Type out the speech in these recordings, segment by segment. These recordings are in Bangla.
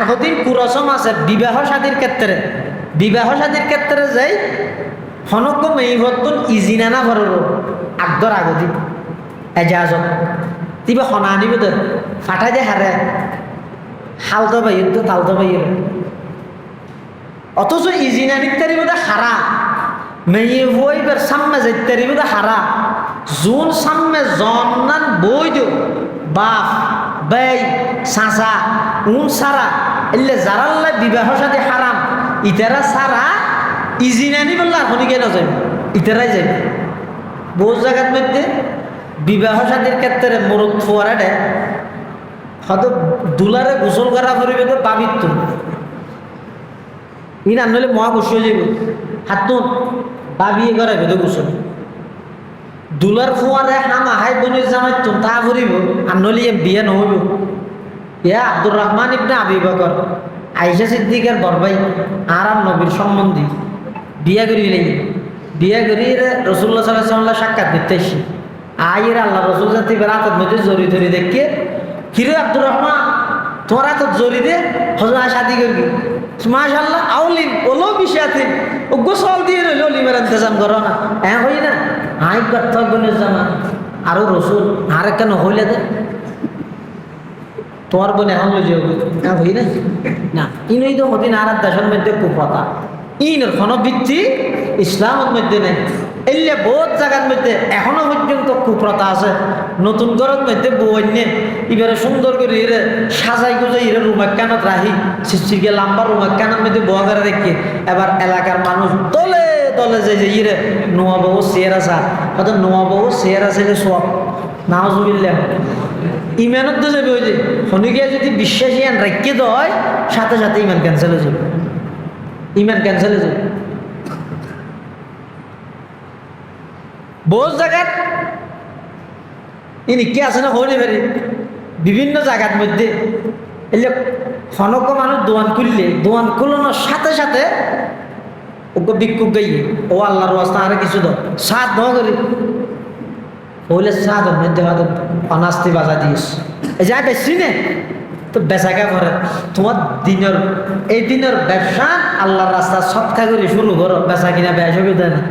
হদিন কুরসম আছে বিবাহ শাদীর ক্ষেত্রে যাই হনকম এই হতুন ইজিনানা ভরর আগদর আগদি এজাজত তিবে হনা আনিব তো ফাটা যে হারে হালতো বাইর তো তালতো বাইর অথচ ইজিনানির তারিব হারা মেয়ে বইবার সামনে যাইতারিব হারা জোন সামনে জন্নান বই দিও বাপ বেই সাসা সারা এলে যারাল্লা বিবাহ সাথে হারাম ইতারা সারা ইজিনানি বললা আপনি কেন যাবে ইতারাই যাবে বহু জায়গার মধ্যে বিবাহ সাথীর ক্ষেত্রে মরুদ ফোয়ারা দেয় হয়তো দুলারে গোসল করা পরিবে তো পাবিত ই না নইলে মহা গোসল হয়ে যাবে হাত বাবিয়ে করাবে তো গোসল দুলার ফোয়ারে হামা হাই বনির জামাই তো তা ভরিব আর নইলে বিয়ে নহইব ইয়া আব্দুর রহমান ইবনে আবি বকর আয়েশা সিদ্দিকের বরভাই আর নবীর সম্বন্ধী বিয়া করি বিয়া করি রাসূলুল্লাহ সাল্লাল্লাহু আলাইহি ওয়াসাল্লাম সাক্ষাৎ দিতে এসে আয়ের আল্লাহ রাসূল জাতি রাতের মধ্যে জড়ি ধরে দেখে কিরে আব্দুর রহমান তোমার হাত জড়ি দে হযরত শাদি করবি মাশাআল্লাহ আউলিম ওলো বিষয়াতে ও গোসল দিয়ে রইল লিমার ইন্তজাম করো না হ্যাঁ হই না হাই কথা বলে জানা আরো রাসূল আর কেন হইলে দে তোমার বোন এখন লই যাবে হ্যাঁ হই না না ইনই তো হদিন আর দেশের মধ্যে কুপতা ইনের কোনো ভিত্তি ইসলামের মধ্যে নেই এলে বহুত জায়গার মধ্যে এখনো পর্যন্ত কুপ্রথা আছে নতুন ঘরের মধ্যে বইনে এবারে সুন্দর করে ইরে সাজাই গুজাই ইরে রুমা কেনত রাহি শিশিরকে লাম্বা রুমা কেনার মধ্যে বয়া করে রেখে এবার এলাকার মানুষ দলে দলে যে ইরে নোয়া বউ শেয়ার আসা হয়তো নোয়া বউ শেয়ার আছে যে সব নাওজুবিল্লাহ ইমানত তো যাবে ওই যে শনিকে যদি বিশ্বাসী আন রেখে দেয় সাথে সাথে ইমান ক্যান্সেল হয়ে যাবে ইমান ক্যান্সেল হয়ে যাবে বহু জায়গার ইনি কে আছে না হইলে পারি বিভিন্ন জায়গার মধ্যে এলে খনক মানুষ দোয়ান খুলনোর সাথে সাথে ওকে বিক্ষোভ গাইয়ে ও আল্লাহর রাস্তা আর কিছু দাও সাত ন করি হইলে সাত মধ্যে অনাস্তি বাজা দিস যা বেশি নে তো বেচাকা করে তোমার এই দিনের ব্যবসা আল্লাহর রাস্তা সৎকা করে শুরু করো বেচা কিনা ব্যবসা দেয় না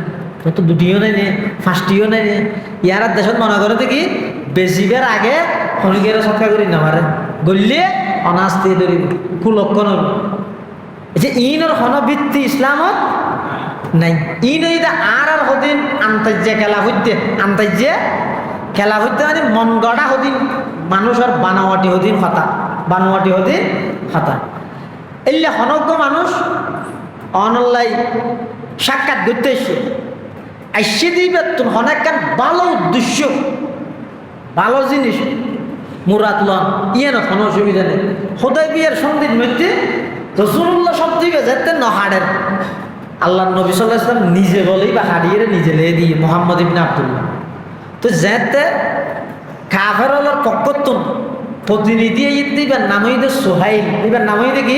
তো দুটিও নাই নে ফার্স্টিও নাই নে ইয়ার দেশত মনে করে দেখি বেশিবার আগে শনিকের সৎকা করি না মারে গলিয়ে অনাস্তি ধরি কুলক্ষণ যে ইনর হনভিত্তি ইসলামত নাই ইন আর হদিন আন্তর্যে খেলা হইতে মানে মন গড়া হদিন মানুষের বানাওয়াটি হদিন হতা এলে হনজ্ঞ মানুষ অনলাই সাক্ষাৎ করতে আসছে দিবে তুমি অনেক ভালো উদ্দেশ্য ভালো জিনিস মুরাদ লন ইয়ে না কোনো অসুবিধা নেই হোদাই বিয়ের সন্ধির মধ্যে রাসূলুল্লাহ সব দিবে যেতে নহাড়ের আল্লাহ নবী সাল্লাল্লাহু আলাইহি ওয়াসাল্লাম নিজে বলেই বা হারিয়ে নিজে লে দিয়ে মুহাম্মদ ইবনে আব্দুল্লাহ তো যেতে কাফেরদের পক্ষতুন প্রতিনিধি দিবেন নাম হইতে সোহাইল এবার নাম হইতে কি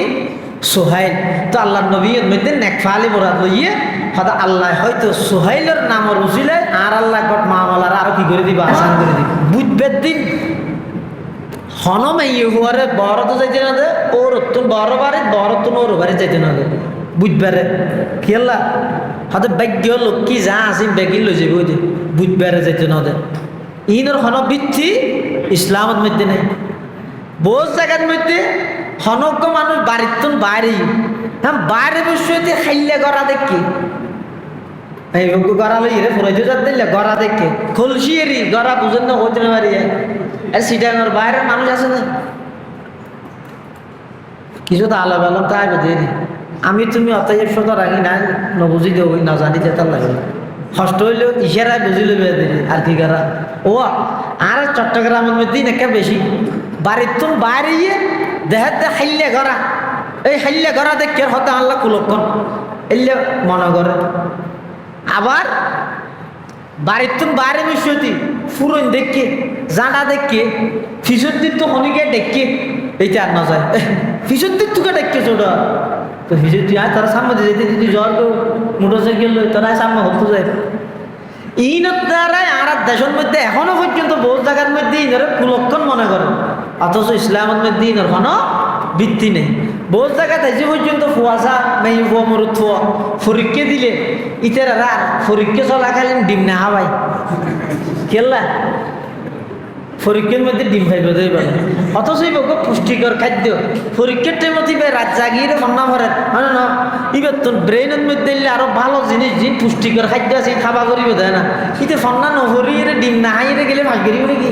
সোহাইল তো আল্লাহ নবীর মধ্যে নেকফালি মুরাদ লইয়ে হয়তো আল্লাহ হয়তো সোহাইলের নাম রুচিলে আর আল্লাহ গট মামলার আরো কি করে দিব আসান করে দিব বুঝবের দিন হনমে ইহুয়ারে বড় তো যাইতে না দে ওর তুন বড় তুন ওর বাড়ি যাইতে না দে বুঝবারে কি আল্লাহ হয়তো ভাগ্য লোক কি যা আসিম বেগিল লই যাবে ওই যে বুঝবারে যাইতে না দে ইনর হনবৃত্তি ইসলামের মধ্যে নেই বহু জায়গার মধ্যে হনজ্ঞ মানুষ বাড়ির তুন বাইরে হ্যাঁ বাইরে বসে খাইলে গড়া দেখি এই গড়া লই রে ফুরাইতে দিলে গড়া দেখে খুলসি এরি গড়া বুঝেন না হইতে না পারি আর সিটানোর বাইরের মানুষ আছে না কিছু তো আলাদা আলাদা তাই বুঝে আমি তুমি অতএব সদা রাখি না নবুঝি দেব না জানি যেতে লাগে হষ্ট হইলেও ইশারায় বুঝি লইবে আর কি করা ও আর চট্টগ্রামের মধ্যেই নাকি বেশি বাড়ির তুন বাইরে গিয়ে দেহাতে হাইলে গড়া এই হাইলে গড়া দেখে হতে আল্লাহ কুলক্ষণ এলে মনে করে আবার বাড়ির তুন বাইরে বসে ফুরন দেখে জাঁটা দেখে ফিসুর দিক তো হনিকে দেখে এইটা আর না যায় ফিসুর দিক তোকে দেখে ছোট তো ফিসুর তুই আয় তারা সামনে যেতে যদি জ্বর মোটর সাইকেল তারা সামনে হতে যায় ইনের দ্বারাই আর দেশের মধ্যে এখনো পর্যন্ত বহু জায়গার মধ্যে ইনের কুলক্ষণ মনে করে অথচ ইসলামের মধ্যে ইনের কোনো ভিত্তি নেই। বহুত জায়গায় যে পর্যন্ত ফুয়াশা মেই ফুয়া মরুত ফুয়া পরীক্ষা দিলে ইতারা পরীক্ষা চলাকালীন ডিম না হাওয়াই কেল্লা পরীক্ষার মধ্যে ডিম খাইব যাই পারে, অথচ এই বক পুষ্টিকর খাদ্য পরীক্ষার টাইমত ইবে রাত জাগিয়ে মন্না ভরে মানে না ইবে তোর ব্রেনের মধ্যে আরো ভালো জিনিস যে পুষ্টিকর খাদ্য আছে খাবা করিব দেয় না। ইতে ফন্না নহরিয়ে ডিম না হাইয়ে গেলে ভাগ করিব নাকি?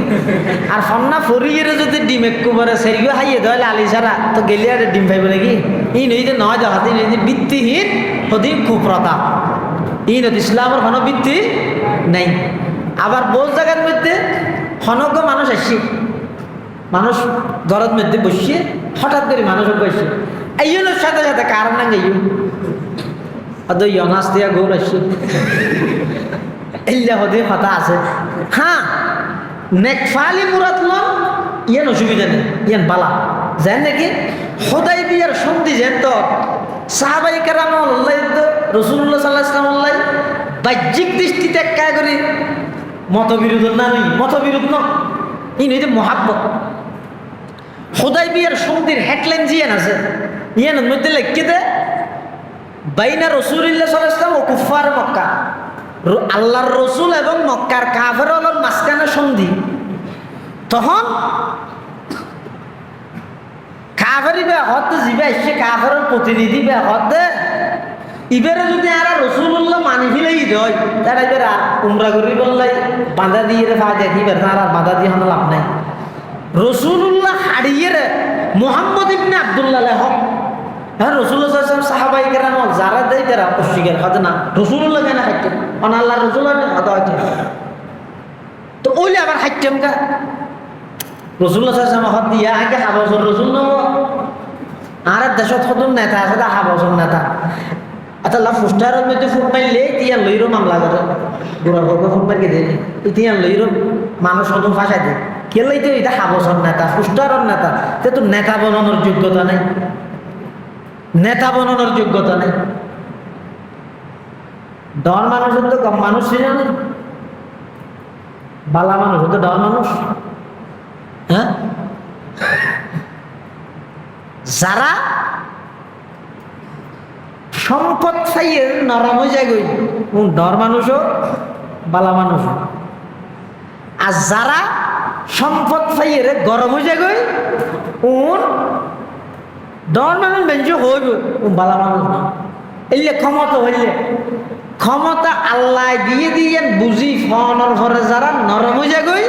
আর ফন্না ফরিয়ে যদি ডিম একবারে সেরিও হাইয়ে দেয় আলি ছাড়া তো গেলে আর ডিম খাইব নাকি? ই নই যে নয় দেখাতে নেই যে ভিত্তিহীন হদি কুপ্রতা, ই নদী ইসলামের কোনো ভিত্তি নেই। আবার বহু জায়গার মধ্যে হনজ্ঞ মানুষ আসছে, মানুষ ঘরের মধ্যে বসিয়ে হঠাৎ করে মানুষ বসছে এইজনের সাথে সাথে কারণ না গাইও অত ইয়নাস দিয়া গৌর আসছে এল্লা হদে কথা আছে। হ্যাঁ নেকফালি মুরাদ লন ইয়ান অসুবিধা নেই, ইয়ান বালা যেন নাকি সদাই বিয়ার সন্ধি যেন তো সাহাবাই কেরাম রসুল্লাহ সাল্লাহ ইসলাম বাহ্যিক দৃষ্টিতে একা করি মতবিরোধ না নই, মতবিরোধ ন ই নই যে মহাব্বত। সদাই বিয়ার সন্ধির হেডলাইন জিয়ান আছে, ইয়ানের মধ্যে লিখে দে বাইনা রসুলিল্লাহ সাল্লাল্লাহু আলাইহি ওয়াসাল্লাম ও কুফার মক্কা, আল্লাহর রসুল এবং মক্কার কাফেরদের মাঝখানে সন্ধি। তখন কাফেরি বে হতে জিবে আসছে কাফেরের প্রতিনিধি বে হতে ইবেরে যদি আর রসুল্লাহ মানি ফেলেই দেয় তারা এবার উমরা করি বললাই বাঁধা দিয়ে পা দেখি আর বাঁধা দিয়ে হানো লাভ নাই। রসুল্লাহ হারিয়ে রে মোহাম্মদ ইবনে আব্দুল্লাহ হক হ্যাঁ রসুল্লাহ সাহাবাই কেরাম যারা দেয় তারা অস্বীকার হতে না রসুল্লাহ কেন হাইটেন আল্লাহ রসুল্লাহ হতে হয়তো তো ওইলে আবার হাইটেন কা রসুল্লাহ হত দিয়া আগে হাবসর রসুল আর দেশত সদন নেতা আছে হাবসর নেতা আচ্ছা লাভ পোস্টারের মধ্যে ফুট মারলে তিয়ান লইরো মামলা করে গোড়ার বর্গ ফুট মারিয়ে দেয় তিয়ান লইরো মানুষ সদন ফাঁসাই দেয় কেলাই তো এটা হাবসর নেতা পোস্টারের নেতা তে তো নেতা বানানোর যোগ্যতা নেই, নেতা বানানোর যোগ্যতা নেই। ডর মানুষের তো কম মানুষ ছিল না, বালা মানুষ তো ডর মানুষ। হ্যাঁ যারা সম্পদ চাইয়ে নরম হয়ে যায় গই ডর মানুষও বালা মানুষও, আর যারা সম্পদ চাইয়ে গরম হয়ে যায় গই উন ডর মানুষ বেঞ্চ হইব বালা মানুষ না। এলে ক্ষমতা হইলে ক্ষমতা আল্লাহ দিয়ে দিয়ে বুঝি ফোনের ঘরে যারা নরম হয়ে যায় গই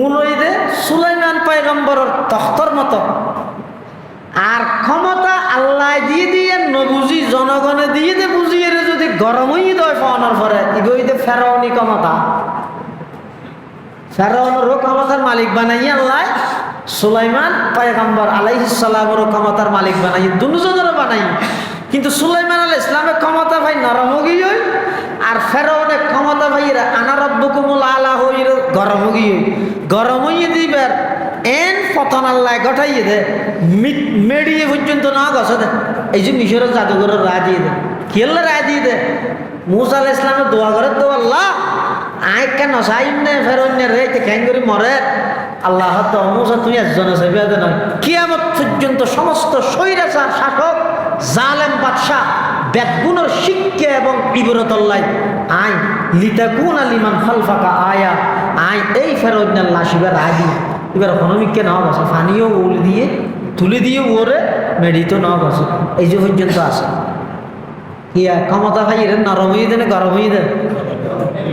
উন ওই দে সুলাইমান পয়গম্বরের তখ্তর মতো। আর ক্ষমতা আল্লাহ দিয়ে দিয়ে নবুঝি জনগণে দিয়ে দে বুঝিয়ে যদি গরম হয়ে দেয় ফোনের ঘরে ইগই দে ফেরাউনি ক্ষমতা, ফেরাউনেরও ক্ষমতার মালিক বানাই আল্লাহ সুলাইমান পয়গম্বর আলাইহিস সালামের ক্ষমতার মালিক বানাই দুজনেরও বানাই। কিন্তু সুলাইমান আলাইহিস ইসলামের ক্ষমতা ভাই নরম গিয়ে আর ফেরাউনের ক্ষমতা ভাই আনা রব্বুকুমুল আলা হই গরম গিয়ে গরম হইয়ে দিবার এন পতন আল্লাহ গঠাইয়ে দে মেডিয়ে পর্যন্ত না গছ দে। এই যে মিশরের জাদুঘরের রায় দিয়ে দে কেল্লা রায় দিয়ে দে মুসা আলাইহিস ইসলামের দোয়া করে তো আল্লাহ আয় কেন সাইম নে ফেরাউন রে ক্যাং করে মরে আল্লাহ তো মুসা তুই একজন আছে বেদে নয় কিয়ামত পর্যন্ত সমস্ত স্বৈরাচার শাসক জালেম বাদশাহ বেদগুণের শিক্ষা এবং ইবরতুল্লাহ আই লিতাকুন লিমান খালফাকা আয়া আই এই ফেরাউনের লাশিবার আদি এবার হনমিককে নেওয়া গেছে পানিও উল দিয়ে তুলে দিয়ে ওরে মেডিতো নেওয়া গেছে এই যে পর্যন্ত আছে ইয়া ক্ষমতা ভাই এর নরম হয়ে দেন গরম হয়ে দেন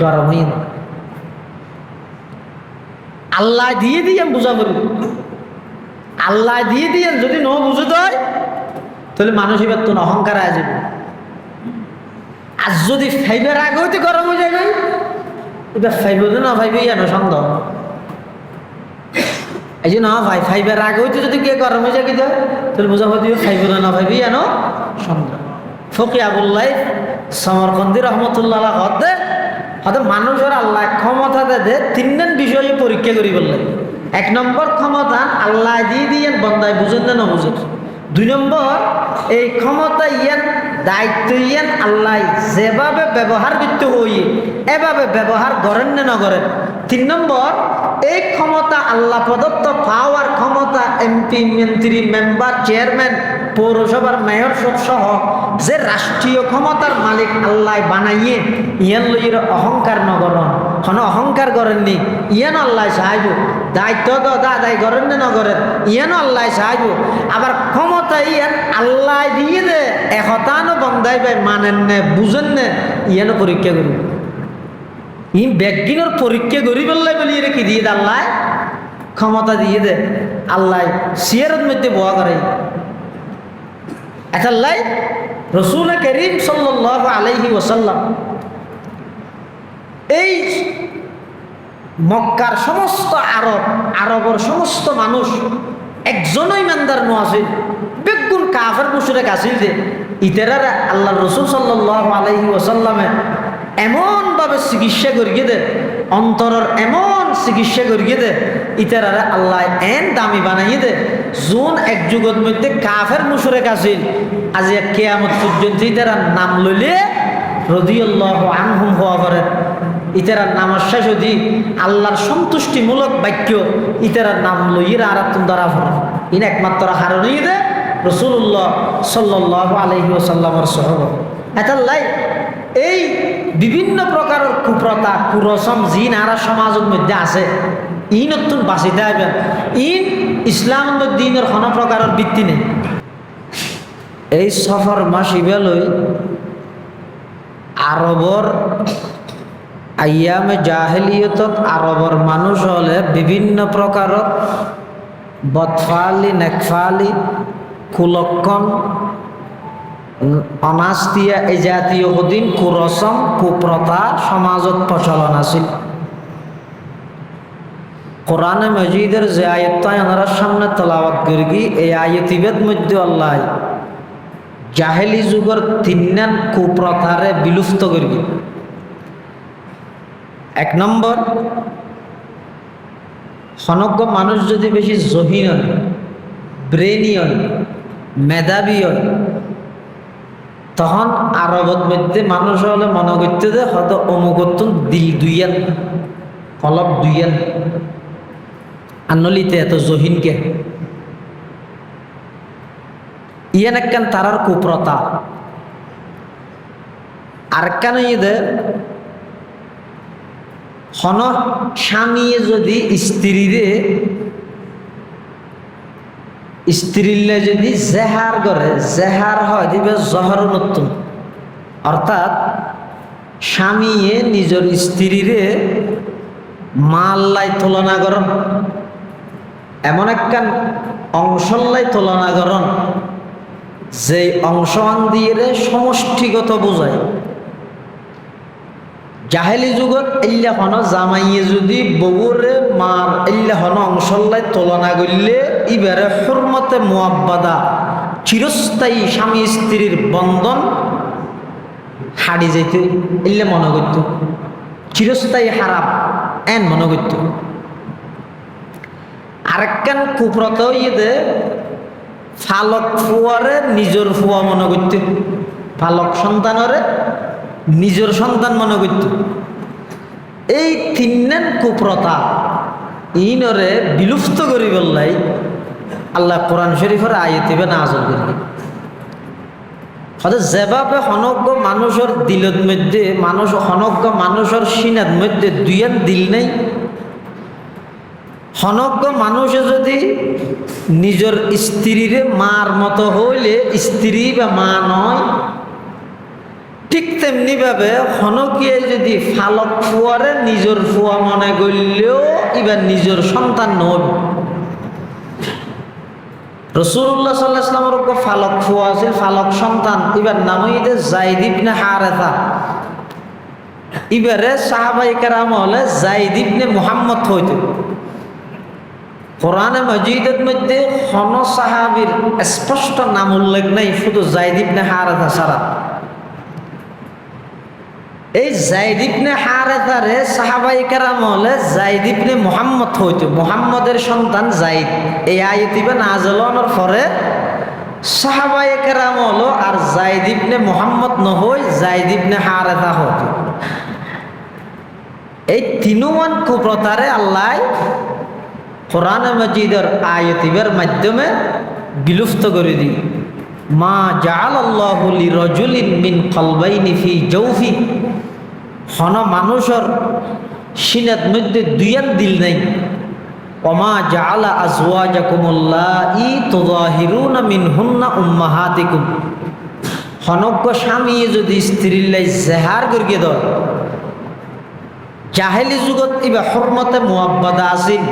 গরম হয়ে দেন আল্লাহ দিয়ে দিয়ে বুঝা করি আল্লাহ দিয়ে দিয়ে যদি ন বুঝে দেয় তাহলে মানুষ এবার তো অহংকার আয় যাবে। আর যদি ফাইবার আগে হইতে গরম হয়ে যাবে এবার ফাইব না ফাইবে যেন সন্দেহ এই যে না ভাই ফাইবার আগে হইতে যদি কে গরম হয়ে যাবে তাহলে বোঝা হতে ফাইব না ফাইবে যেন সন্দেহ। ফকি আবুল্লাহ সমরকন্দি রহমতুল্লাহ হতে হয়তো মানুষের আল্লাহ ক্ষমতা দে তিনজন বিষয়ে পরীক্ষা করি বললেন। এক নম্বর ক্ষমতা আল্লাহ দিয়ে দিয়ে বন্দায় বুঝেন না বুঝেন। দুই নম্বর এই ক্ষমতা ইয়ান দায়িত্ব ইয়ান আল্লাহ যেভাবে ব্যবহার করতে হই এভাবে ব্যবহার করেন না নকরেন। তিন নম্বর এই ক্ষমতা আল্লাহ প্রদত্ত পাওয়ার ক্ষমতা এমপি মন্ত্রী মেম্বার চেয়ারম্যান পৌরসভার মেয়র সহ যে রাষ্ট্রীয় ক্ষমতার মালিক আল্লাহ বানাইয়ে ইয়ান লইয়ের অহংকার নগরণ হন অহংকার করেননি ইয়ান আল্লাহ সাহায্য দায়িত্ব দায় করেন না নগরের ইয়ান আল্লাহ সাহায্য আবার ক্ষমতা ইয়ান আল্লাহ দিয়ে দে একতানো বন্ধাই ভাই মানেন নে বুঝেন নে ইয়ানো পরীক্ষা করি ই ব্যাগিনের পরীক্ষা করি বললাই বলি এর কি দিয়ে দে আল্লাহ ক্ষমতা দিয়ে দে আল্লাহ সিয়ারের মধ্যে বোয়া করে এতাল্লাই রসুল করিম সাল্লাল্লাহু আলাইহি ওয়াসাল্লাম এই মক্কার সমস্ত আরবের সমস্ত মানুষ একজনই ইমানদার নো আছে বেগুন কাফের মুশরিক আছিল যে ইতারা আল্লাহ রসুল সাল্লাল্লাহু আলাইহি ওয়াসাল্লামে এমনভাবে চিকিৎসা করিয়ে দে অন্তরের এমন চিকিৎসা করিয়ে দে ইতারা আল্লাহ এন দামি বানাইয়ে দে যোন এক যুগের মধ্যে কাফের মুশরিক আছিল আজ কিয়ামত পর্যন্ত ইতারা নাম লইলে রাদিয়াল্লাহু আনহুম হওয়া করে ইতারা নামাজ শেষ হদি আল্লাহর সন্তুষ্টিমূলক বাক্য ইতারার নাম লইয়ে আর তুম ধরা পড়ে ইন একমাত্র হারণই দে রাসূলুল্লাহ সাল্লাল্লাহু আলাইহি ওয়াসাল্লামের সাহাবা এতাল্লাই এই বিভিন্ন প্রকারের কুপ্রথা কুরসম জিন আর সমাজের মধ্যে আছে ই নতুন বাঁচিতে হবে ইন ইসলামের মধ্যে দিনের কোনো প্রকারের ভিত্তি নেই এই সফর মাস ইবেলই আরবর আয়ামে জাহেলিয়তত আরবর মানুষ হলে বিভিন্ন প্রকারের বদফালি নেকফালি কুলক্ষণ অনাস্তিয়া এই জাতীয় দিন কুরসম কুপ্রথা সমাজত প্রচলন আছিল কোরআনে মজিদের যে আয়াতটা ওনার সামনে তেলাওয়াত করি এই আয়াতিবেদ মধ্যে আল্লাহ জাহেলি যুগের তিননান কুপ্রথারে বিলুপ্ত করি এক নম্বর সমগ্র মানুষ যদি বেশি জহিন হয় ব্রেনি হয় মেধাবী হয় তখন আরবত মধ্যে মানুষ হলে মনে করতে যে হয়তো অমুকত দিল দুইয়ান কলব দুইয়ান আনলিতে এত জহিনকে ইয়ান একখান তারার কুপ্রতা আর কেন ইদের হন স্বামীয়ে যদি স্ত্রীরে যদি জেহার করে জেহার হয় দিবে জহর নতুন অর্থাৎ স্বামীয়ে নিজের স্ত্রীরে মাল্লাই তুলনা করন এমন একখান অংশল্লাই তুলনা করন যে অংশমান দিয়ে সমষ্টিগত বোঝায় জাহেলি যুগত এল্লা হন জামাইয়ে যদি বউরে মার এল্লা হন অংশল্লাই তুলনা করলে ইবারে হুরমতে মুআব্বাদা চিরস্থায়ী স্বামী স্ত্রীর বন্ধন হাড়ি যেত এল্লা মনে করত চিরস্থায়ী হারাম এন মনে করত আরেকখান কুপ্রত ইয়েতে ফালক ফুয়ারে নিজের ফুয়া মনে করত ফালক সন্তানরে নিজের সন্তান মনে করত এই তিননেন কুপ্রথা ইনরে বিলুপ্ত করি বললাই আল্লাহ কোরআন শরীফের আয়াতিবে নাযিল করি হয়তো যেভাবে সমগ্র মানুষের দিলের মধ্যে সমগ্র মানুষের সিনার মধ্যে দুইয়ান দিল নেই সমগ্র মানুষে যদি নিজের স্ত্রীরে মার মতো হইলে স্ত্রী বা মা নয় ঠিক তেমনি ভাবে হনকিয়ে যদি ফালক ফুয়ারে নিজের ফুয়া মনে করলেও এবার নিজের সন্তান নয় রাসূলুল্লাহ সাল্লাল্লাহু আলাইহি ওয়াসাল্লামের ফালক ফুয়া আছে ফালক সন্তান এবার নাম হইতে যায়েদ ইবনে হারেসা এবারে সাহাবায়ে কেরাম হলে যায়েদ ইবনে মুহাম্মদ হইত কোরআনে মাজিদের মধ্যে কোন সাহাবীর স্পষ্ট নাম উল্লেখ নাই শুধু যায়েদ ইবনে হারেসা ছাড়া এই যায়েদ ইবনে হারেসারে সাহাবায়ে কেরাম হলে যায়েদ ইবনে মুহাম্মদ হইত মুহাম্মদের সন্তান যায়েদ এই আয়াতিবে নাযিল হওয়ার পরে সাহাবায়ে কেরাম হলো আর যায়েদ ইবনে মুহাম্মদ নহই যায়েদ ইবনে হারেসা হইত এই তিনুমান কুপ্রতারে আল্লাহ কোরআন মাজিদের আয়াতিবের মাধ্যমে বিলুপ্ত করে দিই। মা জাআলাল্লাহু লিরাজুলিন মিন কলবাইনি ফি জাওফি, হন মানুষের সিনাত মধ্যে দুইয়ান দিল নাই। ওমা জাআলা আজওয়াজাকুমুল্লাহি তুযাহিরুনা মিনহুন্না উম্মাহাতিকুম, হনজ্ঞ স্বামী যদি স্ত্রীর লাই জেহার করিয়ে দেয়। জাহেলি যুগত ইবা হরমতে মুআব্বাদা আছিল,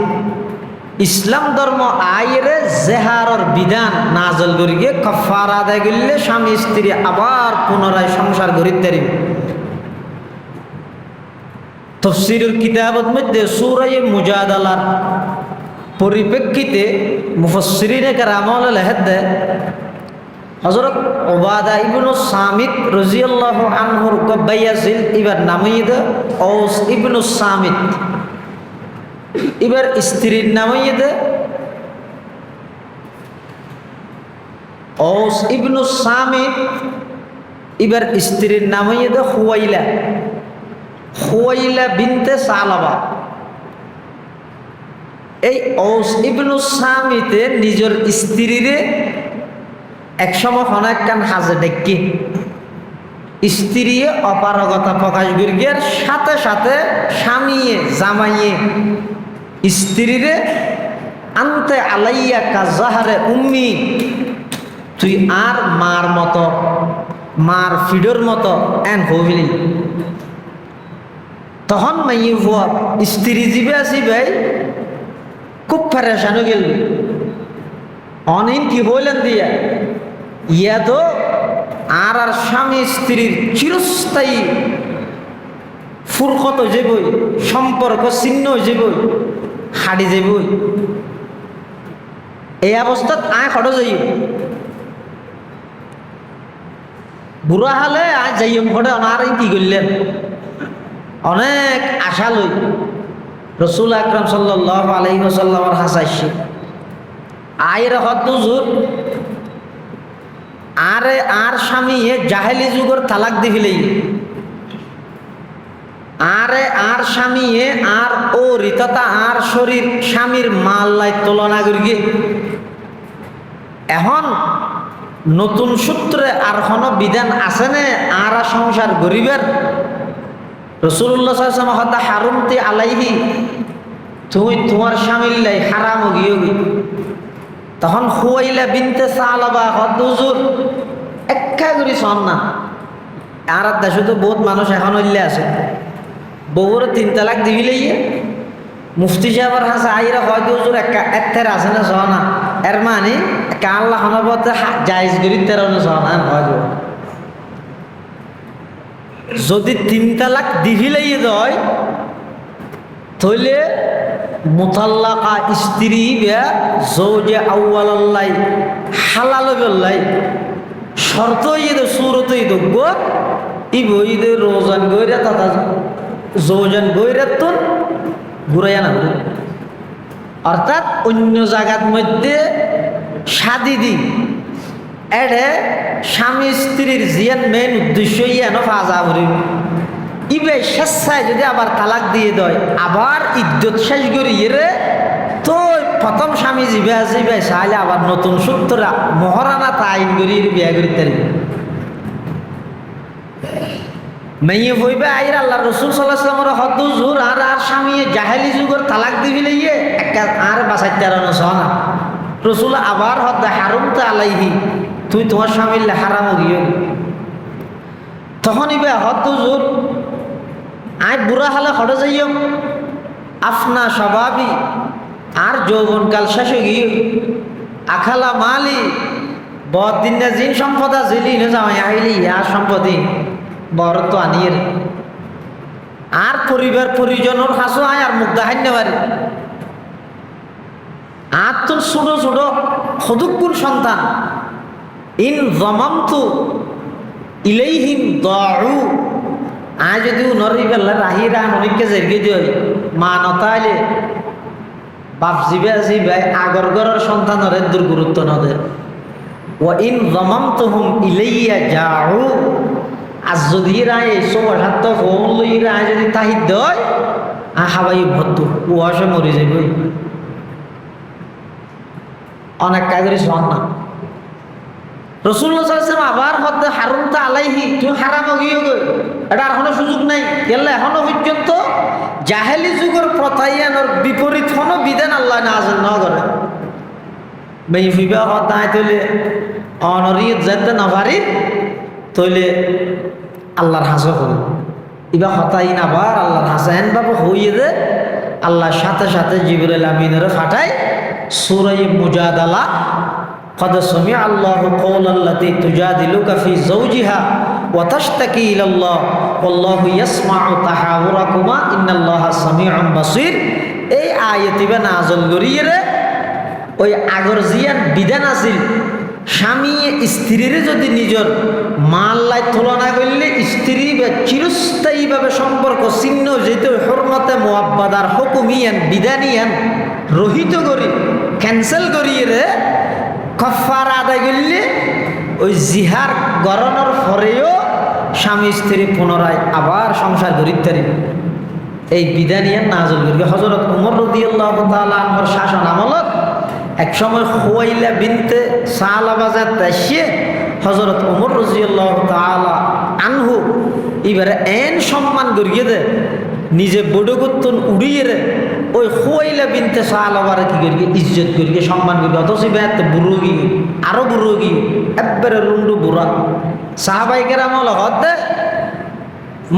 ইসলাম ধর্ম আইরে জেহারর বিধান নাজল করিয়ে কাফারা আদায় করলে স্বামী স্ত্রী আবার পুনরায় সংসার করিতে পারিবে। তাফসীরের কিতাবের মধ্যে সূরা মুজাদালার পরিপ্রেক্ষিতে মুফাসসিরিনে কেরামল লেখে হযরত উবাদা ইবনে সামিত রাদিয়াল্লাহু আনহুর কব্বাই আছিল, ইবার নামইদ ঔস ইবনে সামিত, এবার স্ত্রীর নামইদ ঔস ইবনে সামিত, এবার স্ত্রীর নামইদ খুয়াইলা, খুয়াইলা বিনতে সালাবা। এই ঔস ইবনে সামিতে নিজের স্ত্রীরে একসময় অনেক কান হাজে ডেকি স্ত্রী অপারগতা প্রকাশ করিয়ার সাথে সাথে স্বামীয়ে জামাইয়ে স্ত্রীরে আনতে আলাইয়া কাজাহারে উম্মি, তুই আর মার মতো মার ফিডোর মতো এন হবিলি। তখন মাইয়ে ভুয়া স্ত্রী জিবে আসি ভাই খুব ফেরেশান হয়ে গেল। অনেক কি হইলেন দিয়া ইয়া তো আর আর স্বামী স্ত্রীর চিরস্থায়ী ফুরকত যাবই, সম্পর্ক ছিন্ন যাবই, হাড়ি যাবই। এই অবস্থাত আয় খড় যাই বুড়া হালে আয় যাইম খড়ে অনার কি করলেন অনেক আশা লই রসুল আকরাম সাল্লাল্লাহু আলাইহি ওয়াসাল্লামের হাসাইছে আয়ের হদ হুজুর আরে আর স্বামী জাহেলি যুগের তালাক দিবিলেই, আরে আর স্বামী আর ও রিততা আর শরীর স্বামীর মাল্লাই তুলনা করিয়ে এখন নতুন সূত্রে আর কোনো বিধান আছে না আর সংসার গরিবের। রাসূলুল্লাহ সাল্লাল্লাহু আলাইহি ওয়াসাল্লাম হতা হারুমতি আলাইহি, তুমি তোমার স্বামীর লাই হারাম গিয়োগি। তখন খুয়াইলা বিনতে সালাবা হদ হুজুর একা করি শোন না। আর দেশে তো বহুত মানুষ এখন হইলে আছে বউর 3 তালাক দিবিলেই মুফতি সাহেবের হাসে আইরা হয়তো হুজুর একের আছে না সহনা এর মানে আল্লাহ হনবতে জায়েজ করি তেরো সহনা হয়। যদি 3 তালাক দিবিলেই দেয় তাহলে মুতাল্লাকা স্ত্রী বে জৌজে আউয়ালাল্লাই হালাল বেল্লাই শর্ত ইদে সুরত ইদগ্য ইবো ইদে রোজান গইরা তাতা জৌজান গইরা তো ঘুরাইয়া না। অর্থাৎ অন্য জায়গার মধ্যে শাদি দি এডে স্বামী স্ত্রীর জিয়ান মেন উদ্দেশ্য ইয়ানো ফাজা ভরিব ইবে স্বেচ্ছায় যদি আবার তালাক দিয়ে দেয় আবার ইজ্জত শেষ করিয়ে রে তো প্রথম স্বামী জিবে জিবে চাইলে আবার নতুন সূত্র মহারানা তাইন করি বিয়া করিতে মেয়ে বইবে আইর আল্লাহ রসুল সাল্লাল্লাহু আলাইহি ওয়াসাল্লামের হদ হুজুর আর আর স্বামী জাহেলি যুগের তালাক দিবিলে একটা আর বাঁচাইতে আর না। রসুল আবার হদ হারুমতে আলাইহি, তুই তোমার স্বামীর হারাম গিয়ে। তখন ইবে হদ হুজুর আয় বুড়া হালে হড়ে যাইও আফনা স্বভাবী আর যৌবনকাল শেষ গিয়ে আখালা মালি বদিন জিন সম্পদা জিলি জামাই আইলি আর সম্পত্তি বড় তো আনিয়ে আর পরিবার পরিজনের হাসো আয় আর মুখ দেখাইতে পারে। আর তোর ছোট ছোট সদুকুর সন্তান ইন জমামতু ইলাইহিম দাউ, আয় যদি নরি বেলা রাহি রাহ অনেককে জেরগে দিই মা নতাইলে বাপ জিবে জিবে আগর ঘরের সন্তানের দুর্গুরুত্ব নদের। ও ইন জমামতুহুম ইলাইয়া যাউ, আর যদি রায় এই সব সাত ফোন লই রায় যদি তাহিদ দেয় হাবাই ভদ্র ওয়াশে মরে যাইব অনেক কাগরি শোন না রসুল্লাহ সাল্লাল্লাহু আবার হতে হারুমতা আলাইহি তুমি হারাম গিয়ে গো এটা আর কোনো সুযোগ নাই গেলে এখনো পর্যন্ত জাহেলি যুগের প্রথাইয়ানোর বিপরীত কোনো বিধান আল্লাহ নাযিল না করে বেই ফিবা হতায় তৈলে অনরিয়ত যেতে না পারি তৈলে আল্লাহর হাসে হল ইবা হতাই না বার আল্লাহর হাসে হেন বাবু হইয়ে দে আল্লাহর সাথে সাথে জিবরাইল আমিনের ফাটায় সূরা মুজাদালা قد سمع الله قول التي تجادلك في زوجها وتشتكي إلى الله والله يسمع تحاوركما إن الله سميع بصير এই আয়াতিবা নাযিল করিয়ে ওই আগর জিয়ান বিধান আছিল স্বামী স্ত্রীর যদি নিজের মাল্লাই তুলনা করলে স্ত্রী চিরস্থায়ীভাবে সম্পর্ক ছিন্ন যেতে হরমতে মুআব্বাদার হুকুমিয়ান বিধানিয়ান রহিত করি ক্যান্সেল করিয়ে কফারা আদায় করলে ওই জিহার গরণের পরেও স্বামী স্ত্রী পুনরায় আবার সংসার করিতে এই বিধানিয়ান নাযিল করি হযরত ওমর রাদিয়াল্লাহু তাআলা আনহুর শাসন আমলত এক সময় খুয়াইলা বিনতে সালাবা তাসে হযরত ওমর রাদিয়াল্লাহু তাআলা আনহু এবারে এন সম্মান করিয়ে দে নিজে বড়গতন উড়িয়ে রে ওই খুয়াইলা বিনতে সালাবার কি করিয়ে ইজ্জত করিয়ে সম্মান করিয়ে অথচ বেত বুড়োগি আরো বুড়োগি একবারে লুন্ডু বুড়া সাহাবাই কেরাম হতে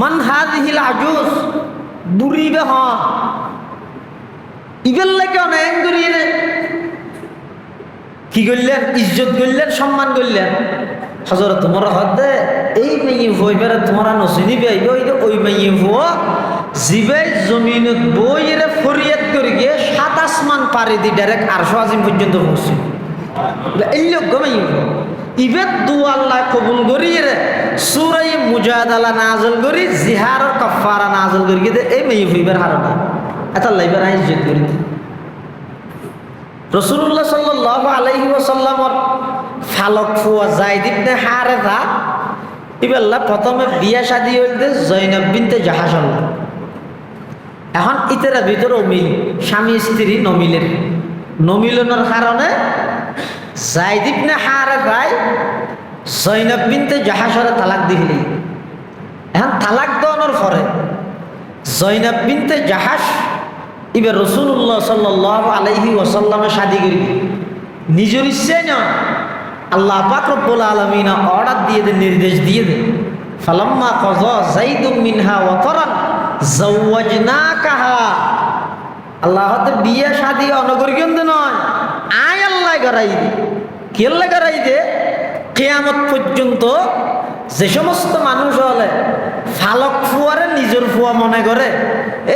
মান হাযিহিল আজুজ বুড়ি বে হ ইবেল লাগে অনেক করিয়ে রে কি করলেন ইজ্জত করলেন সম্মান করলেন হযরত ওমর হতে এই মেয়ে হইবারে তোমরা নসিনি বে ওই মেয়ে হো জিবাই জমিনত বইরে ফরিয়াদ করে গিয়ে 7 আসমান পাড়ি দি ডাইরেক্ট আরশ আজিম পর্যন্ত পৌঁছে এই লোক গমাই ইবাদ দুআ আল্লাহ কবুল করিয়ে সূরা মুজাদালা নাযিল করি জিহার কাফারা নাযিল করি এই মেয়ে হইবার হারনা এত লাইবার ইজ্জত করি রাসূলুল্লাহ সাল্লাল্লাহু আলাইহি ওয়াসাল্লামর ফালক ফুয়া যায়েদ ইবনে হারেসা ইবাল্লাহ প্রথমে বিয়া শাদী হইতে জয়নব বিনতে জাহাশ হল এখন ইতেরা ভিতরে অমিল স্বামী স্ত্রী নমিলনের কারণে যায়েদ ইবনে হারেসায় জয়নব বিনতে জাহাশরে তালাক দিলি এখন তালাক দেওয়ানোর পরে জয়নব বিনতে জাহাশ এবার রাসূলুল্লাহ সাল্লাল্লাহু আলাইহি ওয়াসাল্লামে শাদী করি নিজের ইচ্ছায় নয় আল্লাহ পাক রব্বুল আলামিন অর্ডার দিয়ে দেন নির্দেশ দিয়ে দেন ফালাম্মা কাযা যাইদুম মিনহা ওয়াতারান যাওয়াজনাকাহা আল্লাহ হতে বিয়ে শাদী অনগরিকন্দ নয় আয় আল্লাহ করাই দে কি আল্লাহ করাই দে কিয়ামত পর্যন্ত যে সমস্ত মানুষ হলে ফালক ফুয়ারে নিজের ফুয়া মনে করে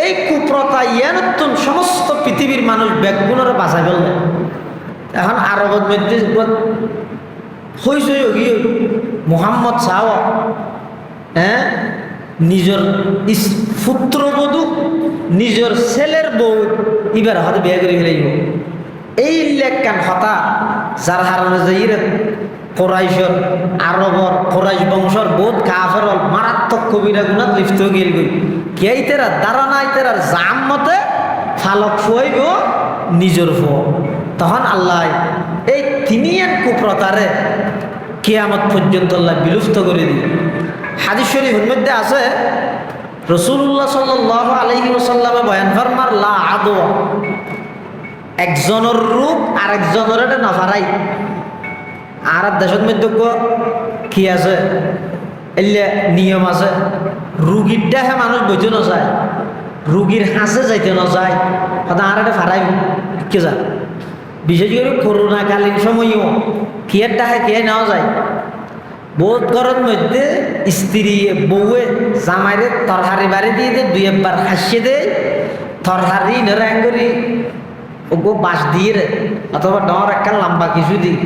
এই কুপ্রথা নতুন সমস্ত পৃথিবীর মানুষ ব্যাগগুলোরে বাঁচাই ফেললে এখন আরবের মধ্যে হইছে মুহাম্মদ সাহ হ্যাঁ নিজের পুত্রবধূ নিজের ছেলের বউ এবার হাতে বিয়ে করে ফেলাইব এই লেখান হতা যার হারণে যে কোরাইশর আরবর কোরাইশ বংশর বহুত কাফের মারাত্মক কবিরা গুণাত লিপ্ত গেল গই কে তেরা দাঁড়া নাই তেরার জাম মতে ফালক ফুয়াইব নিজের ফো তখন আল্লাহ এই তিনিয়ান কুপ্রতারে কিয়ামত পর্যন্ত আল্লাহ বিলুপ্ত করে দিই হাদিস শরীফের মধ্যে আছে রাসূলুল্লাহ সাল্লাল্লাহু আলাইহি ওয়াসাল্লামে বয়ান ফরমার লা আদওয়া একজনের রূপ আরেকজনের এটা নফারাই আর দেশের মধ্যে কি আছে এলে নিয়ম আছে রুগীরটা হে মানুষ বইতে না যায় রুগীর হাসে যাইতে না যায় হয়তো আর একটা ফারাই কে যা বিশেষ করে করোনাকালীন সময়ও কিয়েরটা হে কে নেওয়া যায় বহুত ঘরের মধ্যে স্ত্রী বউয়ে জামাইরে তরহারি বাড়ি দিয়ে দে দুই একবার হাসিয়ে দেয় তরহারি নেরাঙ্গরি ওগো বাঁশ দিয়ে রে অথবা ডর একটা লম্বা কিছু দিই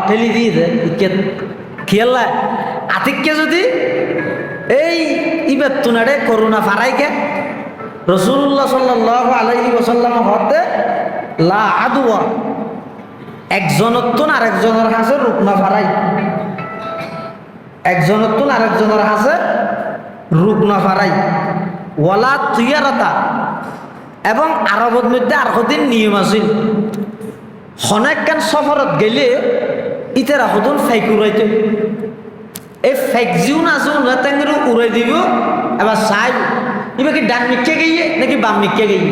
ঠেলি দিয়ে দে খেয়াল্লা আতিককে যদি এই ইবার তুনারে করোনা ফারাইকে রাসূলুল্লাহ সাল্লাল্লাহু আলাইহি ওয়াসাল্লাম হতে লা আদওয়া একজনত্তুন আরেকজনের হাসে রুকনা ফারাই একজনত্তুন আরেকজনের হাসে রুকনা ফারাই ওয়ালা তুয়ারাতা, এবং আরবের মধ্যে আর কদিন নিয়ম আছিল হনেকখান সফরত গেলে ইতারা হতুন ফেক উড়াইতে, এই ফেক জিও নাচুন তেঙ্গুর উড়াই দিব, এবার চাই এবার কি ডান মিক্কে গিয়ে নাকি বাম মিক্কে গিয়ে,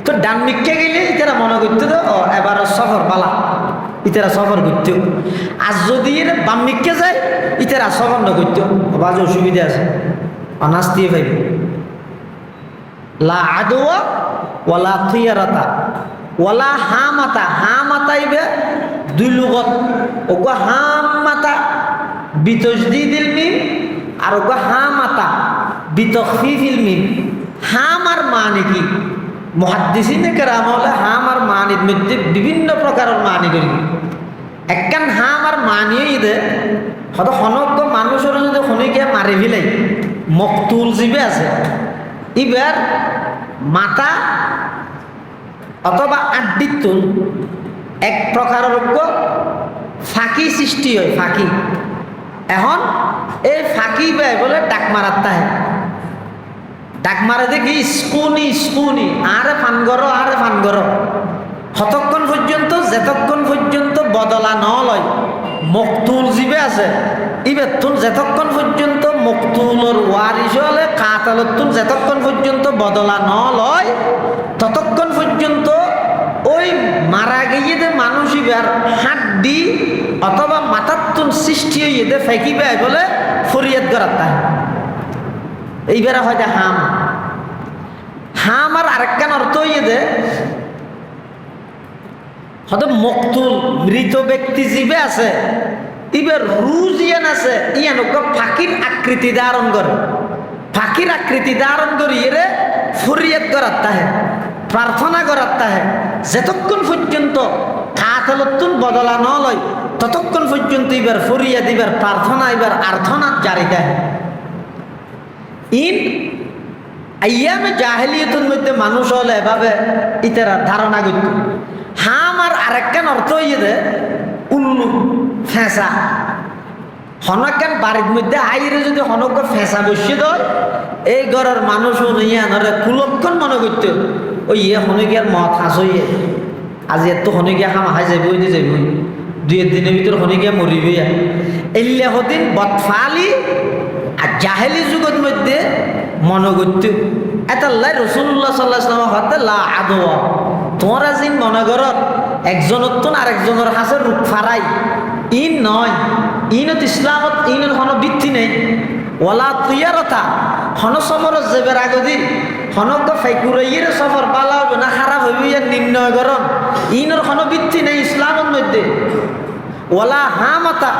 তো ডান মিক্কে গেলে ইতারা মনে করতে তো এবার সফর পালা, ইতারা সফর করতেও। আর যদি এর বাম মিক্কে যায় ইতারা সফর না করতেও, বাজ অসুবিধা আছে, অনাস দিয়ে পাইব। লা আদওয়া ওয়ালা থিয়ারাতা ওয়ালা হামাতা, হামাতাইবে দুই লুগত, ওগো হামাতা বিতজদিদিল মিম আর ওগো হামাতা বিতখফিফিল মিম। হাম আর মানে কি? মুহাদ্দিসিনে কেরাম হলে হাম আর মানির মধ্যে বিভিন্ন প্রকারের মানি করি। একখান হাম আর মানিয়ে দে হয়তো হনজ্ঞ মানুষের যদি শনিকে মারি ফেলাই মকতুল জীবে আছে, ইবার মাথা অথবা আড্ডিতুন এক প্রকারের ফাঁকি সৃষ্টি হয়, ফাঁকি। এখন এই ফাঁকি বেয় বলে ডাক মারার তাহে, ডাক মারা দেখি স্কুনি স্কুনি আরে ফানগর আরে ফানগর, হতক্ষণ পর্যন্ত যেতক্ষণ পর্যন্ত বদলা ন লয় মকতুল জীবে আছে, ইবেতুন যেতক্ষণ পর্যন্ত মকতুলর ওয়ারিস হলে কাতালতুন যেতক্ষণ পর্যন্ত বদলা ন লয় ততক্ষণ পর্যন্ত ওই মারা গিয়ে যে মানুষ ইবার হাড্ডি অথবা মাথাতুন সৃষ্টি হইয়ে দে ফেঁকি বেয় বলে ফরিয়াদ করার তাই। এইবারে হয় হাম, হাম আর আরেকখান অর্থ হইয়ে দে হয়তো মকতুল মৃত ব্যক্তি জীবে আছে, এবার রুজ ইয়ান আছে ইয়ান ফাঁকির আকৃতি ধারণ করে, ফাঁকির আকৃতি ধারণ করি এরে ফরিয়াদ করার তাহে, প্রার্থনা করার তাহে, যেতক্ষণ পর্যন্ত কাতালতুন বদলা ন লয় ততক্ষণ পর্যন্ত এবার ফরিয়াদ এবার প্রার্থনা এবার আর্থনা জারি দেয়। ইন আইয়ামে জাহেলিয়তের মধ্যে মানুষ হলে এভাবে ইতারা ধারণা করত। হাম আর আরেকখান অর্থ হইয়ে দে উল্লু ফেঁসা, হনকান বাড়ির মধ্যে আইরে যদি হনক ফেঁসা বসিয়ে দেয় এই ঘরের মানুষও নিয়ে নরে কুলক্ষণ মনে করত ওই ইয়ে হনগিয়ার মত হাস হইয়ে আজ এত হনগিয়া হামা হাই যাইব যে যাইব, দুই দিনের ভিতর হনগিয়া মরিবই। এল্লে হদিন বদফালি আর জাহেলি যুগের মধ্যে মনে করত এতাল্লাই রসুল্লাহ সাল্লাহ ইসলাম হাতে লা আদোয়া, তোমরা যিন মনে করত একজনত্তন আরেকজনের হাসে রূপ ফারাই, ইন নয়, ইনত ইসলামত ইনের কোনো বৃত্তি নেই। ওলা তুয়ারতা হন সফর যাবার আগদি হনক ফেকুরাইয়ের সফর পালা হবে না খারাপ হইব ইয়ার নির্ণয় করন, ইনের কোনো বৃত্তি নেই ইসলামের মধ্যে। ওলা হামাতা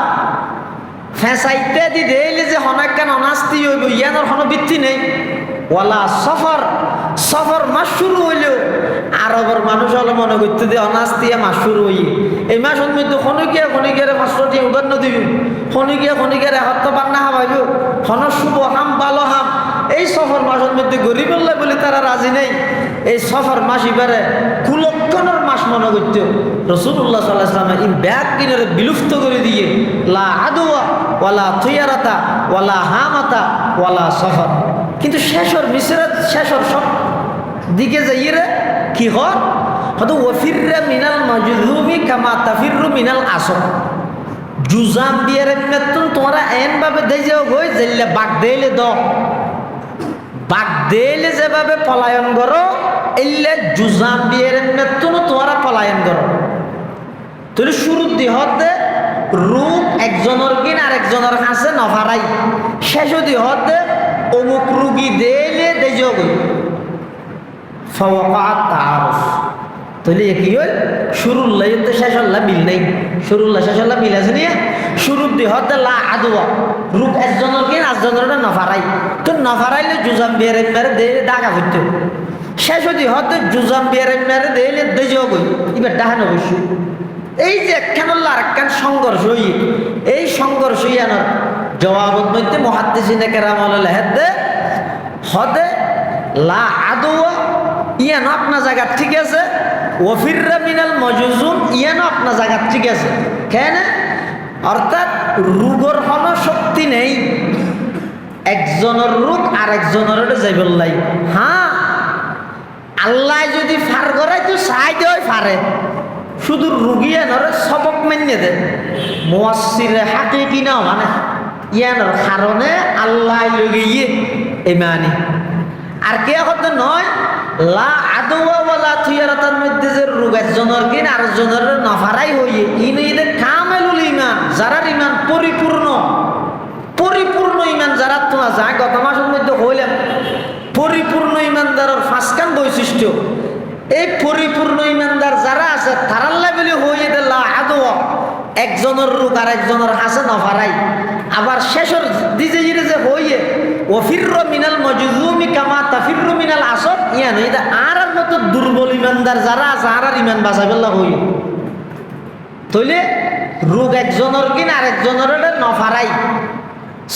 ফেঁসাইতে দি দেইলে যে হনাক্কান অনাস্তি হইব ইয়ানোর কোনো বৃত্তি নেই। ওয়ালা সফর, সফর মাস শুরু হইলেও আরবের মানুষ হলে মনে করতে দিয়ে অনাস্তিয়া মাস শুরু হইয়ে এই মাসের মধ্যে খনিকিয়া খনিকের 500 দিয়ে উদাহরণ দিব, খনিকিয়া খনিকের হত্য পান্না হাবাইব, হন শুভ হাম ভালো হাম। এই সফর মাসের মধ্যে গরিব বলে তারা রাজি নেই, এই সফর মাস এবারে কুলক্ষণের মাস মনে করত। রসুল্লাহ সাল্লাহ ইসলামের ইন ব্যাগ কিনারে বিলুপ্ত করে দিয়ে লা আদুয়া ওয়ালা থুয়ারাতা ওয়ালা হামাতা ওয়ালা সফর। কিন্তু শেষর মিশরের শেষর সব দিকে যাইয়ে কি হয় হয়তো ওফিররা মিনাল মাজুজুমি কামা তাফিরু মিনাল আসর, জুজাম বিয়ের মেতুন তোমরা এন ভাবে দেই যাও গই জেলে বাগ দেইলে দ বাগ দেইলে যেভাবে পলায়ন করো এলে জুজাম বিয়ের মেতুন তোমরা পলায়ন করো। তুই শুরু দিহতে রূপ একজনের কিন আরেকজনের কাছে নফারাই, শেষ দিহতে অমুক রুগী দেইলে দেই যাও গই ফাওয়াকাত তাআরুফ। তাহলে কি হয় শুরুল্লাহ শেষল্লাহ মিল নেই, শুরুল্লাহ শেষল্লাহ মিল আছে নিয়ে শুরুর দিহতে লা আদুয়া রূপ একজনের কিন আরেকজনের নফারাই, তো নফারাইলে জুজাম বিয়ের মেরে দেইলে দাগা হইতে, শেষ দিহতে জুজাম বিয়ের মেরে দেইলে দেই যাও গই এবার ডাহানো বসু। এই যে একখান আরেকখান সংঘর্ষ হই, এই সংঘর্ষ হইয়ানোর জবাবত মধ্যে মুহাদ্দিসিনে কেরাম লেহেদে হদে লা আদুয়া ইয়ানো আপনার জায়গা ঠিক আছে, ওফিররা মিনাল মজুজুম ইয়ানো আপনার জায়গা ঠিক আছে। কেন? অর্থাৎ রোগের কোনো শক্তি নেই, একজনের রোগ আরেকজনের যাইবল্লাই। হ্যাঁ, আল্লাহ যদি ফার করাই তো চাই দেয় ফারে, শুধু রুগী এনরে সবক মেনে দে মুয়াসসিরে হাকে কিনা মানে ইয়ানোর কারণে আল্লাহ লগিয়ে ইমানি। আর কে হতে নয় লা আদওয়া ওয়ালা থিয়ারাতার মধ্যে যে রোগ একজনের কিন আরেকজনের নফারাই হইয়ে ইনে কামেলুল ইমান, যারা ইমান পরিপূর্ণ পরিপূর্ণ ইমান যারা তোলা যায়। গত মাসের মধ্যে হইলাম পরিপূর্ণ ইমানদারের ফাঁসকান বৈশিষ্ট্য। এই পরিপূর্ণ ইমানদার যারা আছে তারাল্লা বলে হইয়ে দিল আদওয়া, একজনের রোগ আর একজনের হাসে নফারাই। আবার শেষের দিজে যে হইয়ে ওফির্র মিনাল মজজুমি কামা তাফির্রু মিনাল আসদ ইয়ান এটা আর মতো দুর্বল ইমানদার যারা আছে আর ইমান বাঁচাবেল্লা হইয়ে তইলে রোগ একজনের কিন আরেকজনের নফারাই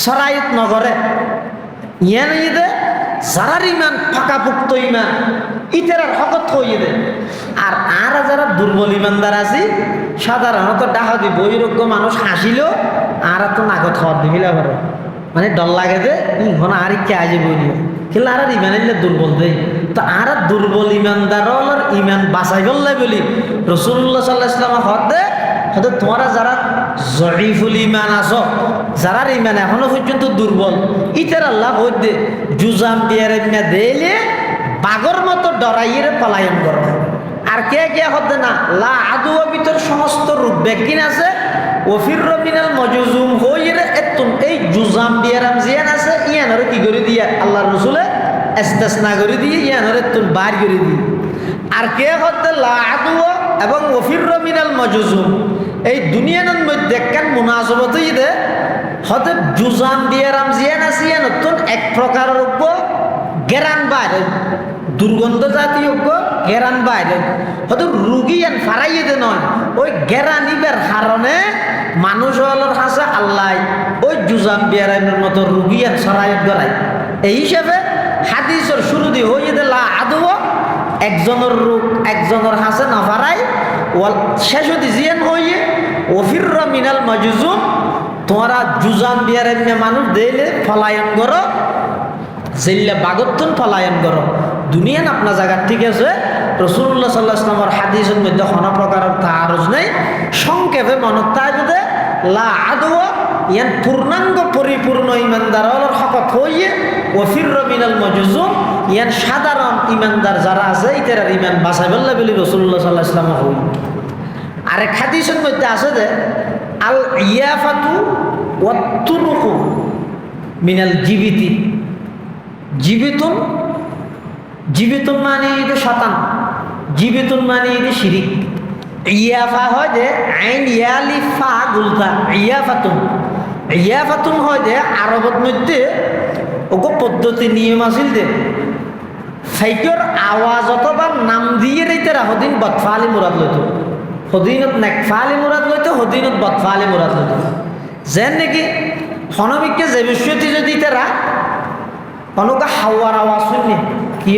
সরাইত নগরে ইয়ান ইদে যারার ইমান পাকাপুক্ত ইমান ইতার হকত হইয়ে দে। আর যারা দুর্বল ইমানদার আছে সাধারণত ডাহাতি বৈরোগ্য মানুষ হাসিলেও আর তো নাগত হওয়ার দিবিলা পারে, মানে ডর লাগে যে ইখন আর কে আজে বই নিও কিন্তু আর ইমান এলে দুর্বল দেই। তো আর দুর্বল ইমানদার ইমান বাঁচাই বললাই বলি রাসূলুল্লাহ সাল্লাল্লাহু আলাইহি ওয়াসাল্লাম হতে হয়তো তোমরা যারা জয়ীফুল ইমান আছো, যারা ইমান এখনো পর্যন্ত দুর্বল, ইতার আল্লাহ হইতে জুজাম বিয়ারে দিলে বাগর মতো ডরাইয়ের পলায়ন করো। আর কে কে হতে না লা আদুয়া ভিতর সমস্ত রূপ ব্যাগিন আছে ওফির্র মিনাল মজজুম হইরে এতুন এই জুজাম বিয়ারাম জিয়ান আছে ইয়ানরে কি করে দিয়ে আল্লাহর রাসূলে ইস্তিসনা করে দিয়ে ইয়ানরে তুন বার করে দিয়ে। আর কে হতে লা আদুয়া এবং ওফির্র মিনাল মজজুম এই দুনিয়ার মধ্যে কান মুনাসাবত ইদে হতে জুজাম বিয়ারাম জিয়ান আছে ইয়ানতুন এক প্রকারের উপর গেরান বাইরে দুর্গন্ধ জাতীয় গেরান বাইরে হয়তো রুগী এন ফারাইয়ে দে নয় ওই গেরানিবের কারণে মানুষ হলোর হাসে আল্লাহ ওই জুজাম বিয়ারামের মতো রুগী এন সরাইত গড়াই। এই হিসাবে হাদিসের শুরু দিয়ে হইয়ে দে লা আদওয়া একজনের রোগ একজনের হাসে না ফারাই ওয়াল শেষ হতে জিয়ান হইয়ে ওফির্র মিনাল মজজুম তোমরা জুজাম বিয়ারামে মানুষ দিলে ফলায়ন করো জেল্লা বাগত্তন ফলায়ন করো। দুনিয়ান আপনার জায়গা ঠিক আছে রাসূলুল্লাহ সাল্লাল্লাহু আলাইহি ওয়াসাল্লামের হাদিসের মধ্যে কোনো প্রকারের তাআরুজ নাই। সংক্ষেপে মনত তাইবে লা আদওয়া ইয়ান পূর্ণাঙ্গ পরিপূর্ণ ইমানদার হলোর হকত হইয়ে ওফির্র মিনাল মজজুম ইয়ান সাধারণ ইমানদার যারা আছে ইতার ইমান বাঁচাইবেল্লা বলি রাসূলুল্লাহ সাল্লাল্লাহু আলাইহি ওয়াসাল্লাম হই। আরেক হাদিসের মধ্যে আছে যে আল ইয়াফাতু ওয়াত তুরুকু মিনাল জিবিতি। জীবিতুন জীবিতুন মানে এটা শতান, জীবিতুন মানে এটা শিরিক। ইয়াফা হয় যে আইন ইয়ালিফা গুলতা ইয়াফাতুন, ইয়াফাতুন হয় যে আরবত মধ্যে ওগো পদ্ধতি নিয়ম আছিল যে ফাইকর আওয়াজ অথবা নাম দিয়ে রেতেরা হদিন বদফালি মুরাদ লইতো, হদিনত নেকফালি মুরাদ লইতো, হদিনত বদফালি মুরাদ লইতো। যেন নাকি হনবিককে যে বিষয়টি যদি তারা অনকা হাওয়ার আওয়াজ শুননি কি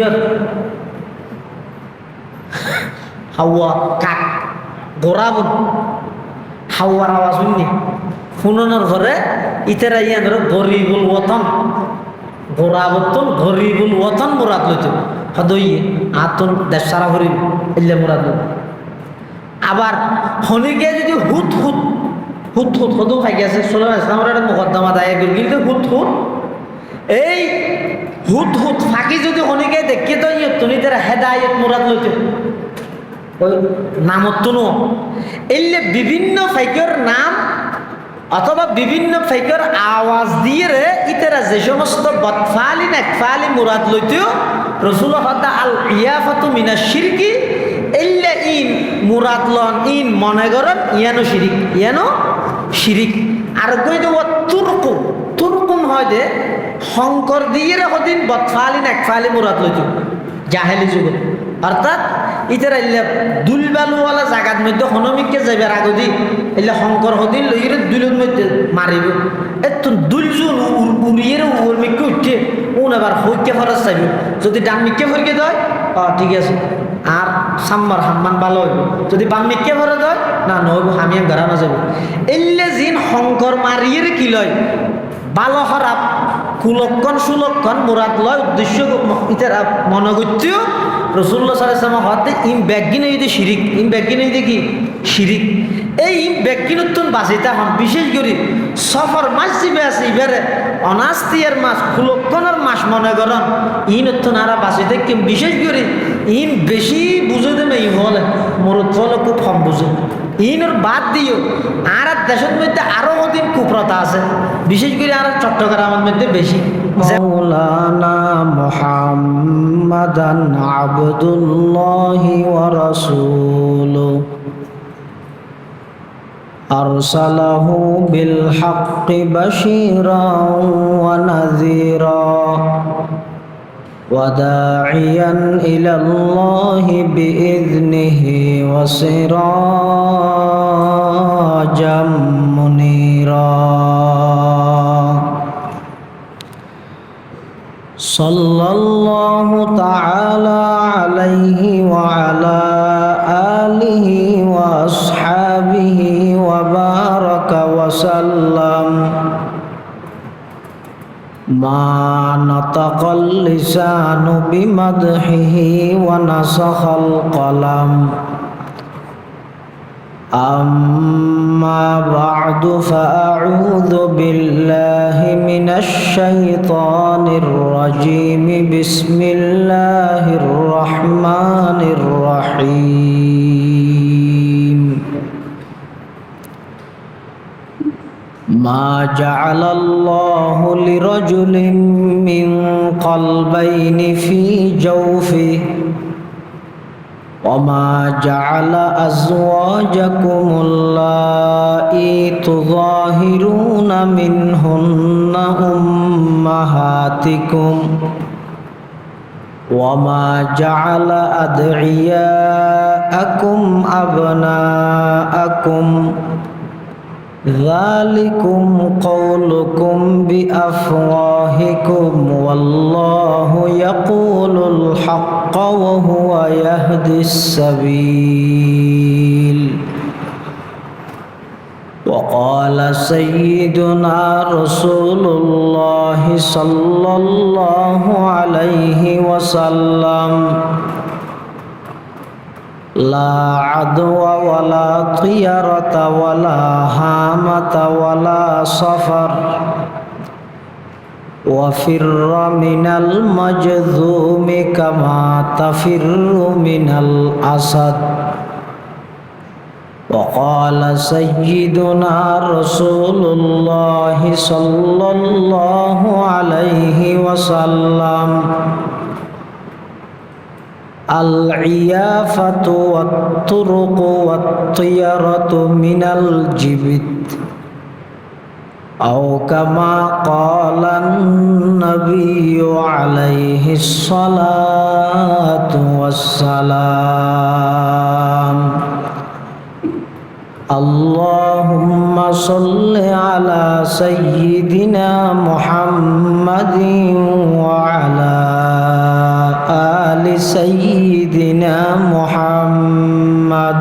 হাওয়া কাক গোড়াবন হাওয়ার আওয়াজ শুননি ফুননের ঘরে ইতারা ইয়া ধরো গরিবুল ওতন গোড়াবতন গরিবুল ওতন মুরাদ লইত হদইয়ে আতন দেশ সারা গরিব এলে মুরাদ লইত। আবার হনিকে যদি হুত হুত হুত হুত হদু খাই গেছে সোলাম ইসলামের একটা মোকদ্দমা দায় কিন্তু হুত হুত এই হুত হুত ফাঁকি যদি হনিকে দেখে তো তুমি তারা হেদায়ত মুরাদ লইতে ওই নামত্তনো এলে বিভিন্ন ফাইকের নাম অথবা বিভিন্ন ফাইকের আওয়াজ দিয়ে রে ইতারা যে সমস্ত বদফালি নেকফালি মুরাদ লইতেও রসুল হদা আল ইয়াফাতু মিনাশ শিরকি এল্লা ইন মুরাদ লন ইন মনে করেন ইয়ানো শিরিক, ইয়ানো শিরিক। আর কই দেব তুরকু, তুরকুম হয় যে শঙ্কর দিয়ে হদিন বদফালি নেকফালি মুরাদ লইত জাহেলি যুগ। অর্থাৎ ইতারা এলে দুলবালুওয়ালা জায়গার মধ্যে হনমিককে যাইবার আগদি এলে শঙ্কর হদিন লইরে দুলের মধ্যে মারিব এত দুলজুন উড়িয়ে উর্মিককে উঠে উন আবার হইকে ফরস চাইব যদি ডান মিককে ফরকে দেয় ঠিক আছে আর সাম্বার হাম্মান ভালো হইব, যদি বাম মিককে ফরে দেয় না নহব হামিয়াম গাড়ানো যাব। এলে জিন শঙ্কর মারিয়ে কি লয় ভালো খারাপ কুলক্ষণ সুলক্ষণ মুরাদ লয় উদ্দেশ্য ইতারা মনোগত্যীয় রসুল্লাহ সাল্লাল্লাহু আলাইহি হতে ইম ব্যাগিন হইতে শিরিক, ইম ব্যাগিন হইতে কি শিরিক। এই ইম ব্যাগিনত্তন বাঁচিতে হন বিশেষ করে সফর মাস জিবে আছে ইবারে অনাস্তিয়ার মাস কুলক্ষণের মাস মনে করেন ইনত্তন আরা বাঁচিতে কেম বিশেষ করে ইন বেশি বুঝে দেবে ই হলে মরুদ ফলে খুব কম বুঝে ইনর বাদ দিও আর দেশের মধ্যে আরো অধিক কুপ্রতা আছে বিশেষ করে আর চট্টগ্রামের মধ্যে বেশি। মাওলানা মুহাম্মাদান আবদুল্লাহি ওয়া রাসূলুহু আরসালাহু বিল হাক্কি বাশীরান ওয়া নাযীরা وداعيا إلى الله بإذنه وسراجا منيرا صلى الله تعالى عليه وعلى آله وأصحابه وبارك وسلم ما نطق اللسان بمدحه ونسخ القلم أما بعد فأعوذ بالله من الشيطان الرجيم بسم الله الرحمن الرحيم ما جعل الله لرجل من قلبين في جوفه وما جعل أزواجكم اللائي تظاهرون منهن أمهاتكم وما جعل أدعياءكم أبناءكم ذلكم قولكم بأفواهكم والله يقول الحق وهو يهدي السبيل وقال سيدنا رسول الله صلى الله عليه وسلم لا عدوى ولا طيرة ولا هامة ولا صفر وفر من المجذوم كما تفر من الأسد وقال سيدنا رسول الله صلى الله عليه وسلم العيافة والطرق والطيرة من الجبت أو كما قال النبي عليه الصلاة والسلام اللهم صل على سيدنا محمد وعلى آل سيدنا محمد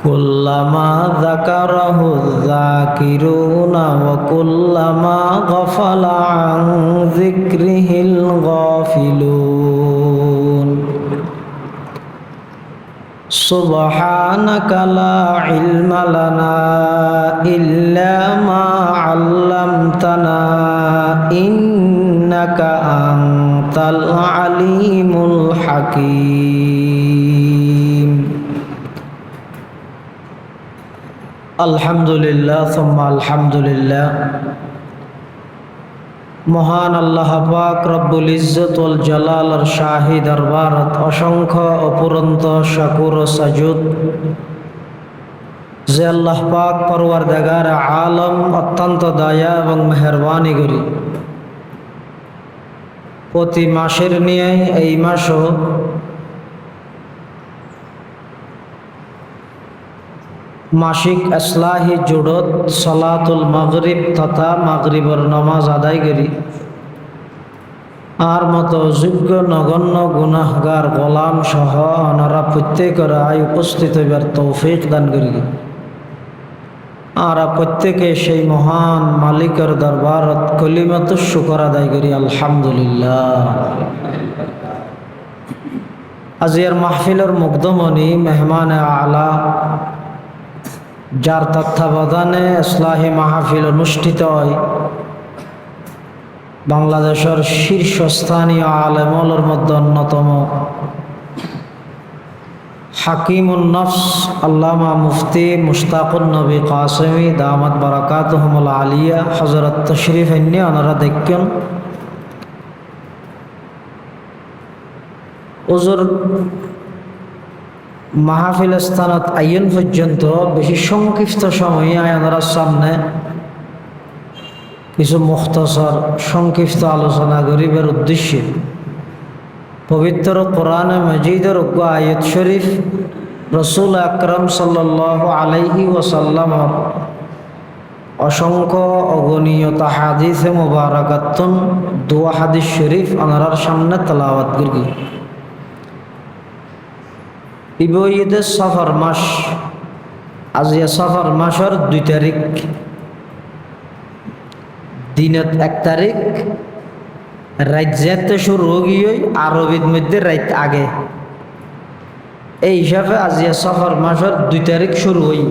كلما ذكره الذاكرون وكلما غفل عن ذكره الغافلون سبحانك لا علم لنا إلا ما علمتنا إنك أنت العليم الحكيم الحمد لله ثم الحمد لله মহান আল্লাহ পাক রব্বুল ইজ্জত ওয়াল জালালের শাহী দরবারত অসংখ্য অপুরন্ত শাকুর ও সাজুদ যে আল্লাহ পাক পরওয়ারদিগার আলম অত্যন্ত দয়া এবং মেহেরবানি করি প্রতি মাসের নিয়ে এই মাসও মাসিক ইসলাহি জুড়ত সালাতুল মাগরিব তথা মাগরিবের নামাজ আদায় করি আর মতো যোগ্য নগণ্য গুনাহগার গোলাম সহ অনারা প্রত্যেকের আয় উপস্থিত হইবার তৌফিক দান করি। আর প্রত্যেকে সেই মহান মালিকের দরবারত কলিমাত শুকর আদায় করি আলহামদুলিল্লাহ। আজিয়ার মাহফিলের মুগ্ধমণি মেহমান আলা, যার তত্ত্বাবধানে ইসলাহি মাহফিল অনুষ্ঠিত হয়, বাংলাদেশের শীর্ষস্থানীয় আলেমদের মধ্যে অন্যতম হাকিমুন নফস আল্লামা মুফতি মুশতাকুন নবী কাসেমি দামাত বারাকাতুহুমুল আলিয়া হযরত তশরিফ এনে ওনারা দেখেন। ওজোর মাহফিল স্থানত আইন পর্যন্ত বেশি সংক্ষিপ্ত সময়ে ওনার সামনে কিছু মুখতসর সংক্ষিপ্ত আলোচনা গরিবের উদ্দেশ্যে পবিত্র কোরআনে মজিদের আয়াত শরীফ, রসুল আকরাম সাল্লাল্লাহু আলাইহি ওয়াসাল্লামর অসংখ্য অগণীয় হাদিসে মুবারাকাতুন দুয়া হাদিস শরীফ ওনার সামনে তেলাওয়াত করি। ঈদে সফর মাস, আজিয়া সফর মাসের 2 তারিখ, দিনত 1 তারিখ, রাত যেতে শুরু গিয়ে আরবির মধ্যে রাত আগে, এই হিসাবে আজিয়া সফর মাসের 2 তারিখ শুরু হই।